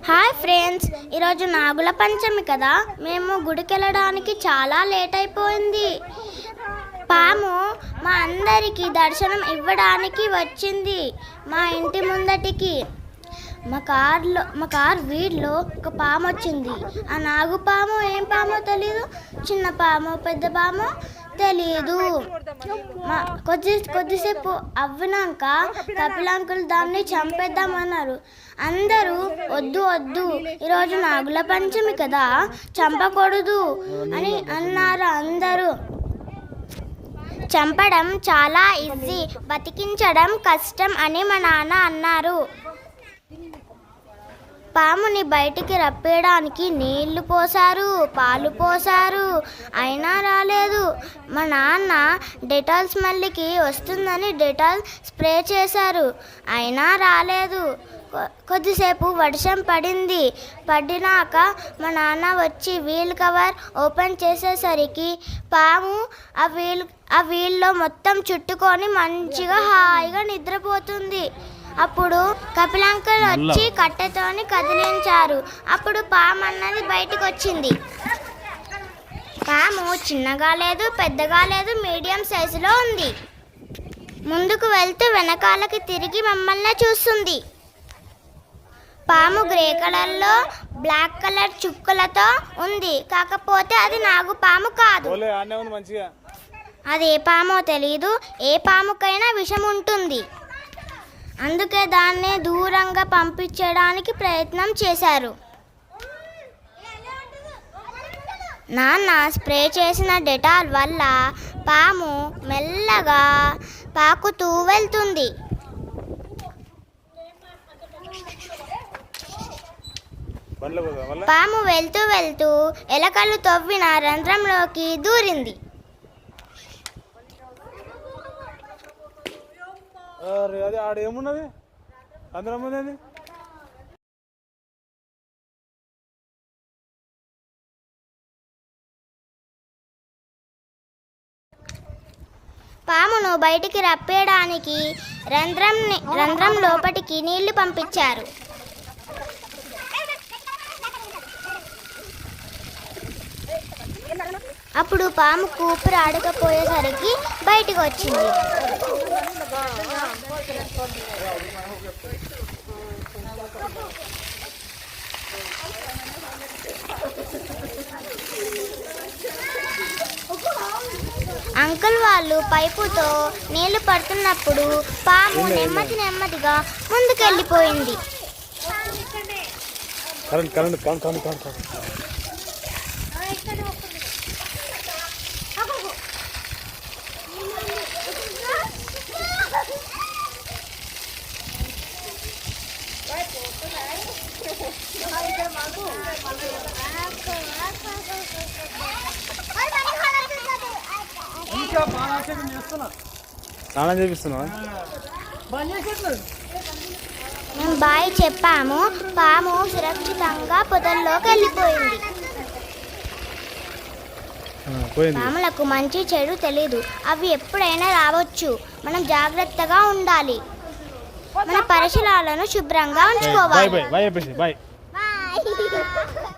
Hi friends, ఈరోజు నాగుల పంచమి కదా. మేము గుడికి వెళ్ళడానికి చాలా లేట్ అయిపోయింది. పాము మా అందరికీ దర్శనం ఇవ్వడానికి వచ్చింది మా ఇంటి ముందటికి. మా కార్ వీధిలో ఒక పాము వచ్చింది. ఆ నాగు పాము ఏం పామో తెలీదు, చిన్న పాము పెద్ద పాము తెలీదు. కొద్దిసేపు అవ్వినాక కపిలంకులు దాన్ని చంపేద్దామన్నారు. అందరూ వద్దు వద్దు, ఈరోజు నాగుల పంచమి కదా, చంపకూడదు అని అన్నారు అందరూ. చంపడం చాలా ఈజీ, బతికించడం కష్టం అని మా నాన్న అన్నారు. పాముని బయటికి రప్పేయడానికి నీళ్లు పోసారు, పాలు పోసారు, అయినా రాలేదు. మా నాన్న డెటాల్ స్మెల్కి వస్తుందని డెటాల్ స్ప్రే చేశారు, అయినా రాలేదు. కొద్దిసేపు వర్షం పడినాక మా నాన్న వచ్చి వీల్ కవర్ ఓపెన్ చేసేసరికి పాము ఆ వీల్లో మొత్తం చుట్టుకొని మంచిగా హాయిగా నిద్రపోతుంది. అప్పుడు కపిలంకుల్ వచ్చి కట్టెతోని కదిలించారు. అప్పుడు పాము అన్నది బయటకు వచ్చింది. పాము చిన్నగా లేదు, పెద్దగా లేదు, మీడియం సైజులో ఉంది. ముందుకు వెళ్తూ వెనకాలకి తిరిగి మమ్మల్ని చూస్తుంది. పాము గ్రే కలర్లో బ్లాక్ కలర్ చుక్కలతో ఉంది. కాకపోతే అది నాగు పాము కాదు. అది ఏ పామో తెలీదు. ఏ పాముకైనా విషం ఉంటుంది, అందుకే దాన్ని దూరంగా పంపించడానికి ప్రయత్నం చేశారు. నాన్న స్ప్రే చేసిన డెటాల్ వల్ల పాము మెల్లగా పాకుతూ వెళ్తుంది. పాము వెళ్తూ ఎలకలు తవ్విన రంధ్రంలోకి దూరింది. అది ఆడేమున్నది అందరం ఉన్నది. పామును బయటికి రప్పేయడానికి రంధ్రం లోపటికి నీళ్లు పంపించారు. అప్పుడు పాము ఊపిరి ఆడకపోయేసరికి బయటికి వచ్చింది. అంకుల్ వాళ్ళు పైపుతో నీళ్లు పడుతున్నప్పుడు పాము నెమ్మదిగా ముందుకెళ్ళిపోయింది. స్నానం చేపిస్తున్నా. మేము బాయ్ చెప్పాము. పాము సురక్షితంగా పొదల్లోకి వెళ్ళిపోయింది. పాములకు మంచి చెడు తెలీదు, అవి ఎప్పుడైనా రావచ్చు. మనం జాగ్రత్తగా ఉండాలి, మన పరిసరాలను శుభ్రంగా ఉంచుకోవాలి.